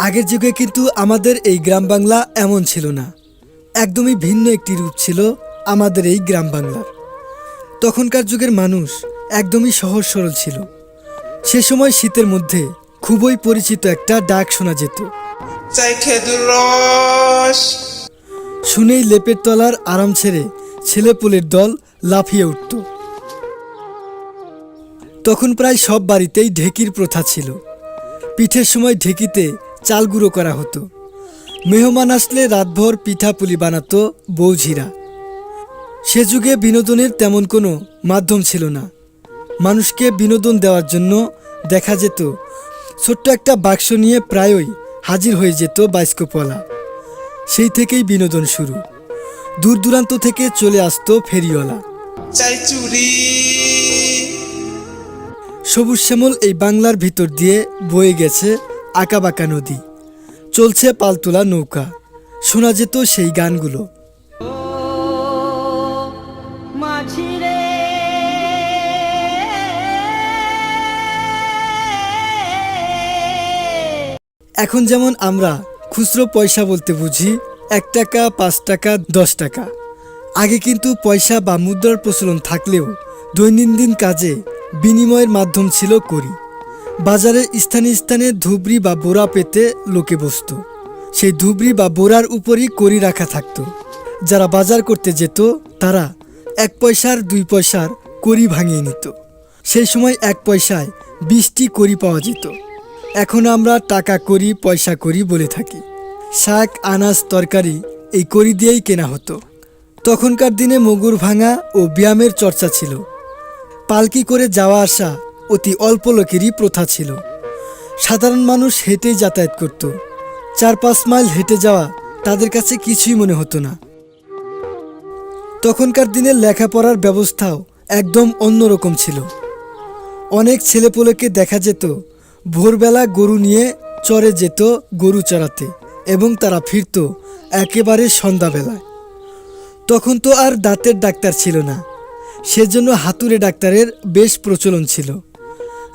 আগের যুগে কিন্তু আমাদের এই গ্রাম বাংলা এমন ছিল না। একদমই ভিন্ন একটি রূপ ছিল আমাদের এই গ্রাম বাংলার। তখনকার যুগের মানুষ একদমই সহজ সরল ছিল। সে সময় শীতের মধ্যে খুবই পরিচিত একটা ডাক শোনা যেত। শুনেই লেপের তলার আরাম ছেড়ে ছেলেপুলের দল লাফিয়ে উঠত। তখন প্রায় সব বাড়িতেই ঢেকির প্রথা ছিল। পিঠের সময় ঢেকিতে চাল গুঁড়ো করা হতো। মেহমান আসলে রাতভর পিঠাপুলি বানাতো বৌঝিরা। সে যুগে বিনোদনের তেমন কোনো মাধ্যম ছিল না। মানুষকে বিনোদন দেওয়ার জন্য দেখা যেত ছোট্ট একটা বাক্স নিয়ে প্রায়ই হাজির হয়ে যেত বাইস্কোপওয়ালা। সেই থেকেই বিনোদন শুরু। দূর দূরান্ত থেকে চলে আসতো ফেরিওয়ালা। সবুজ শ্যামল এই বাংলার ভিতর দিয়ে বয়ে গেছে আঁকাবাঁকা নদী, চলছে পালতোলা নৌকা। শোনা যেত সেই গানগুলো। এখন যেমন আমরা খুচরো পয়সা বলতে বুঝি 1 টাকা, 5 টাকা, 10 টাকা। আগে কিন্তু পয়সা বা মুদ্রার প্রচলন থাকলেও দৈনন্দিন কাজে বিনিময়ের মাধ্যম ছিল কড়ি। বাজারে স্থানে স্থানে ধুবড়ি বা বোরা পেতে লোকে বসত। সেই ধুবড়ি বা বোরার উপরই কড়ি রাখা থাকতো। যারা বাজার করতে যেত তারা 1 পয়সার 2 পয়সার কড়ি ভাঙিয়ে নিত। সেই সময় 1 পয়সায় 20টি কড়ি পাওয়া যেত। এখন আমরা টাকা কড়ি, পয়সা কড়ি বলে থাকি। শাক, আনাজ, তরকারি এই কড়ি দিয়েই কেনা হতো। তখনকার দিনে মুগুর ভাঙা ও ব্যায়ামের চর্চা ছিল। পালকি করে যাওয়া আসা অতি অল্প লোকেরই প্রথা ছিল। সাধারণ মানুষ হেঁটেই যাতায়াত করত। 4-5 মাইল হেঁটে যাওয়া তাদের কাছে কিছুই মনে হতো না। তখনকার দিনে লেখাপড়ার ব্যবস্থাও একদম অন্যরকম ছিল। অনেক ছেলেপুলেকে দেখা যেত ভোরবেলা গরু নিয়ে চরে যেত গরু চড়াতে, এবং তারা ফিরত একেবারে সন্ধ্যাবেলায়। তখন তো আর দাঁতের ডাক্তার ছিল না, সেজন্য হাতুড়ে ডাক্তারের বেশ প্রচলন ছিল।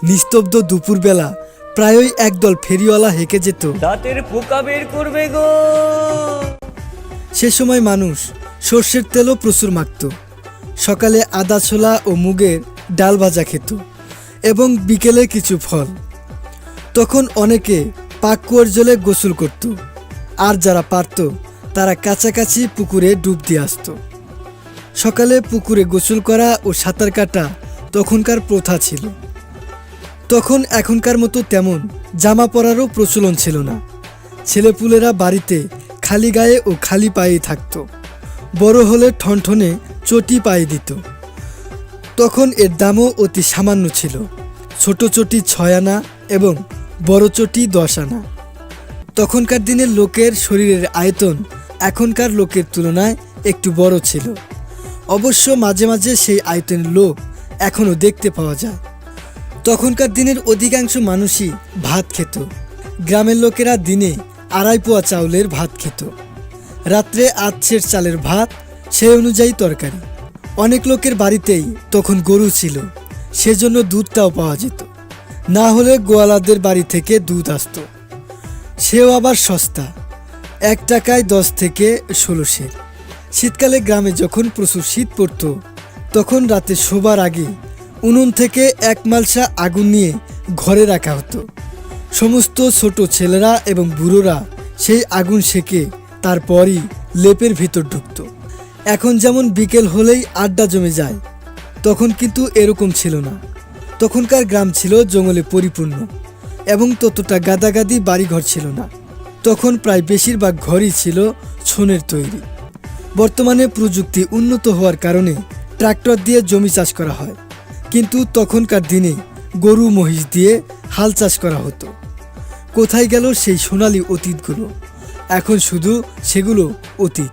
নিস্তব্ধ দুপুরবেলা প্রায়ই একদল ফেরিওয়ালা হেঁকে যেত, দাঁতের পোকা বের করবে গো। সে সময় মানুষ সর্ষের তেলও প্রচুর মাখত। সকালে আদা ছোলা ও মুগের ডাল ভাজা খেত, এবং বিকেলে কিছু ফল। তখন অনেকে পাকুয়ার জলে গোসল করত, আর যারা পারত তারা কাছাকাছি পুকুরে ডুব দিয়ে আসত। সকালে পুকুরে গোসল করা ও সাঁতার কাটা তখনকার প্রথা ছিল। তখন এখনকার মতো তেমন জামা পরারও প্রচলন ছিল না। ছেলেপুলেরা বাড়িতে খালি গায়ে ও খালি পায়েই থাকত। বড় হলে ঠনঠনে চটি পায়ে দিত। তখন এর দামও অতি সামান্য ছিল। ছোট চটি 6 আনা এবং বড় চটি 10 আনা। তখনকার দিনের লোকের শরীরের আয়তন এখনকার লোকের তুলনায় একটু বড় ছিল। অবশ্য মাঝে মাঝে সেই আয়তনের লোক এখনও দেখতে পাওয়া যায়। তখনকার দিনের অধিকাংশ মানুষই ভাত খেত। গ্রামের লোকেরা দিনে 2.5 পোয়া চাউলের ভাত খেত। রাত্রে আধসের চালের ভাত, সেই অনুযায়ী তরকারি। অনেক লোকের বাড়িতেই তখন গরু ছিল, সেজন্য দুধটাও পাওয়া যেত। না হলে গোয়ালাদের বাড়ি থেকে দুধ আসতো, সেও আবার সস্তা, 1 টাকায় 10 থেকে 16 সের। শীতকালে গ্রামে যখন প্রচুর শীত পড়ত, তখন রাতে শোবার আগে উনুন থেকে 1 মালসা আগুন নিয়ে ঘরে রাখা হতো। সমস্ত ছোট ছেলেরা এবং বুড়োরা সেই আগুন সেকে তারপরই লেপের ভিতর ঢুকত। এখন যেমন বিকেল হলেই আড্ডা জমে যায়, তখন কিন্তু এরকম ছিল না। তখনকার গ্রাম ছিল জঙ্গলে পরিপূর্ণ, এবং ততটা গাদাগাদি বাড়িঘর ছিল না। তখন প্রায় বেশিরভাগ ঘরই ছিল ছনের তৈরি। বর্তমানে প্রযুক্তি উন্নত হওয়ার কারণে ট্রাক্টর দিয়ে জমি চাষ করা হয়, কিন্তু তখনকার দিনে গরু মহিষ দিয়ে হাল চাষ করা হতো। কোথায় গেল সেই সোনালী অতীতগুলো? এখন শুধু সেগুলো অতীত।